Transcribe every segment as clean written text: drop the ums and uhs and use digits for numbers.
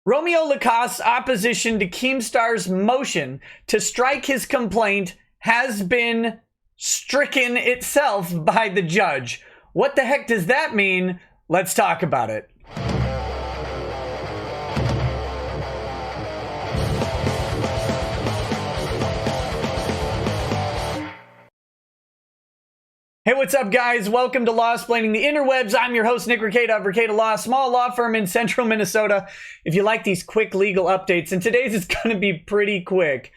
Romeo Lacoste's opposition to Keemstar's motion to strike his complaint has been stricken itself by the judge. What the heck does that mean? Let's talk about it. Hey, what's up, guys? Welcome to Law-Splaining the Interwebs. I'm your host, Nick Rekieta of Rekieta Law, a small law firm in central Minnesota. If you like these quick legal updates, and today's is going to be pretty quick,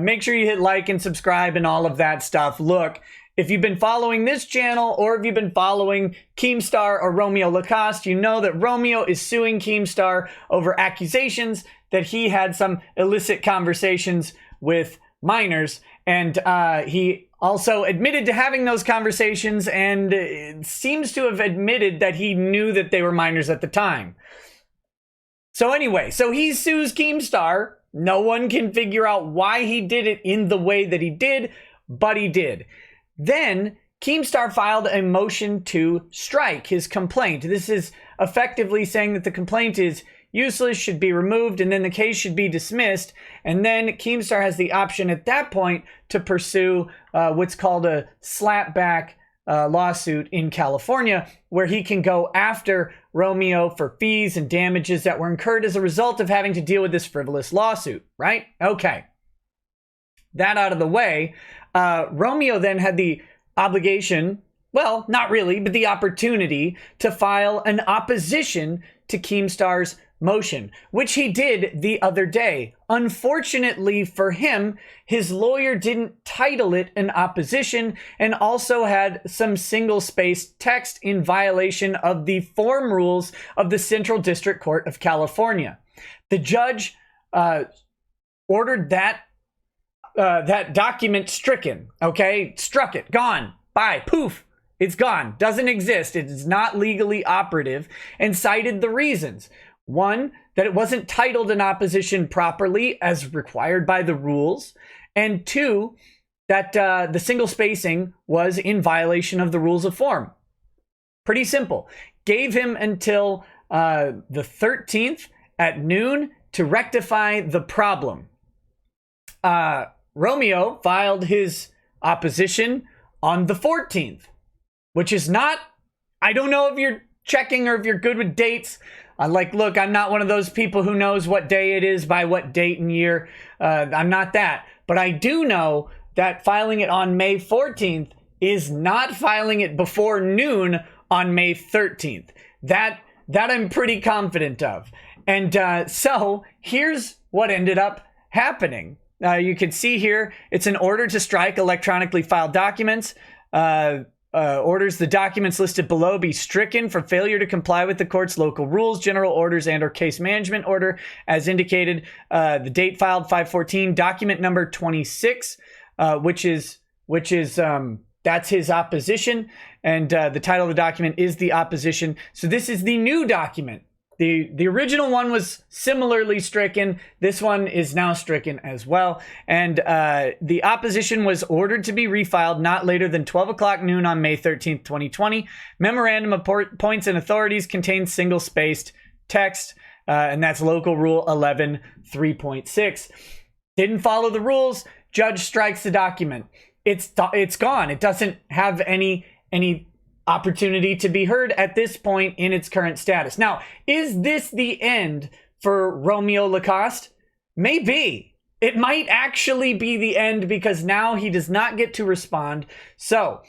make sure you hit like and subscribe and all of that stuff. Look, if you've been following this channel or if you've been following Keemstar or Romeo Lacoste, you know that Romeo is suing Keemstar over accusations that he had some illicit conversations with minors, and he also admitted to having those conversations and seems to have admitted that he knew that they were minors at the time. So anyway, so he sues Keemstar. No one can figure out why he did it in the way that he did, but he did. Then Keemstar filed a motion to strike his complaint. This is effectively saying that the complaint is useless, should be removed, and then the case should be dismissed. And then Keemstar has the option at that point to pursue what's called a slapback lawsuit in California, where he can go after Romeo for fees and damages that were incurred as a result of having to deal with this frivolous lawsuit, right? Okay. That out of the way, Romeo then had the obligation, well, not really, but the opportunity to file an opposition to Keemstar's motion, which he did the other day. Unfortunately for him, his lawyer didn't title it an opposition and also had some single-spaced text in violation of the form rules of the Central District Court of California. The judge ordered that document stricken, okay? Struck it, gone, bye, poof. It's gone, doesn't exist, it is not legally operative, and cited the reasons. One, that it wasn't titled an opposition properly as required by the rules. And two, that the single spacing was in violation of the rules of form. Pretty simple. Gave him until the 13th at noon to rectify the problem. Romeo filed his opposition on the 14th, which is not, I don't know if you're checking or if you're good with dates. Look, I'm not one of those people who knows what day it is by what date and year. I'm not that. But I do know that filing it on May 14th is not filing it before noon on May 13th. That I'm pretty confident of. And so here's what ended up happening. You can see here, it's an order to strike electronically filed documents. Orders the documents listed below be stricken for failure to comply with the court's local rules, general orders, and or case management order as indicated. The date filed 5/14, document number 26, which is that's his opposition, and the title of the document is the opposition. So this is the new document. The original one was similarly stricken. This one is now stricken as well. And the opposition was ordered to be refiled not later than 12 o'clock noon on May 13th, 2020. Memorandum of points and authorities contains single-spaced text, and that's local rule 11 3.6. Didn't follow the rules. Judge strikes the document. It's gone. It doesn't have any opportunity to be heard at this point in its current status. Now, is this the end for Romeo Lacoste? Maybe. It might actually be the end because now he does not get to respond. So,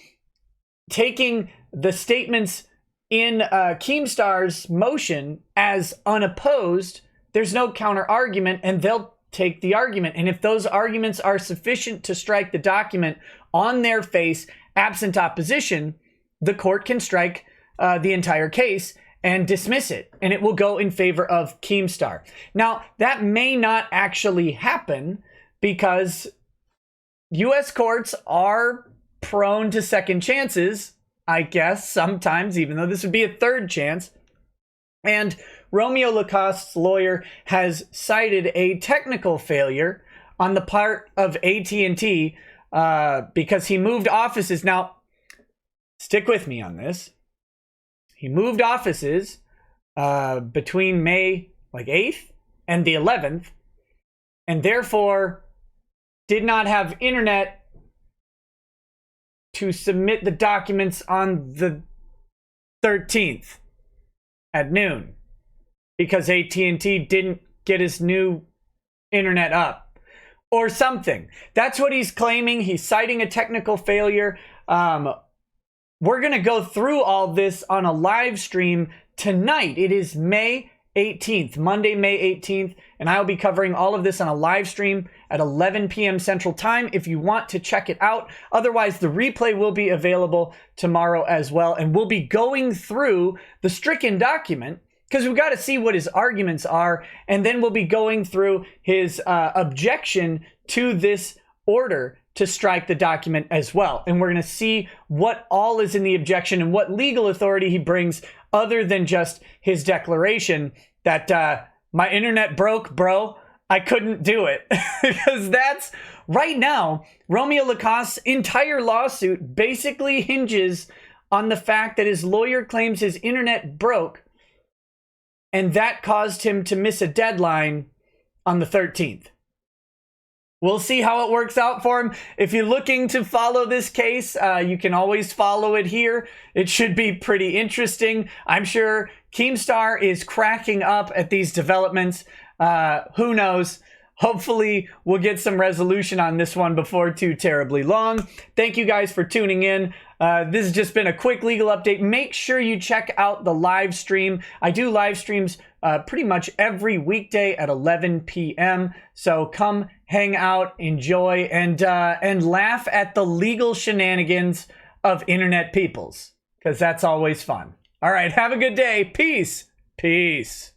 taking the statements in Keemstar's motion as unopposed, there's no counter argument, and they'll take the argument. And if those arguments are sufficient to strike the document on their face, absent opposition, the court can strike the entire case and dismiss it, and it will go in favor of Keemstar. Now, that may not actually happen because U.S. courts are prone to second chances, I guess, sometimes, even though this would be a third chance. And Romeo Lacoste's lawyer has cited a technical failure on the part of AT&T because he moved offices. Now, stick with me on this. He moved offices between May 8th and the 11th, and therefore did not have internet to submit the documents on the 13th at noon because AT&T didn't get his new internet up or something. That's what he's claiming. He's citing a technical failure. We're going to go through all this on a live stream tonight. It is May 18th, Monday, May 18th, and I'll be covering all of this on a live stream at 11 p.m. Central Time if you want to check it out. Otherwise, the replay will be available tomorrow as well, and we'll be going through the stricken document because we've got to see what his arguments are, and then we'll be going through his objection to this order to strike the document as well. And we're going to see what all is in the objection and what legal authority he brings other than just his declaration that my internet broke, bro. I couldn't do it. Because that's, right now, Romeo Lacoste's entire lawsuit basically hinges on the fact that his lawyer claims his internet broke, and that caused him to miss a deadline on the 13th. We'll see how it works out for him. If you're looking to follow this case, you can always follow it here. It should be pretty interesting. I'm sure Keemstar is cracking up at these developments. Who knows? Hopefully, we'll get some resolution on this one before too terribly long. Thank you guys for tuning in. This has just been a quick legal update. Make sure you check out the live stream. I do live streams pretty much every weekday at 11 p.m. So come hang out, enjoy, and laugh at the legal shenanigans of internet peoples, because that's always fun. All right, have a good day. Peace. Peace.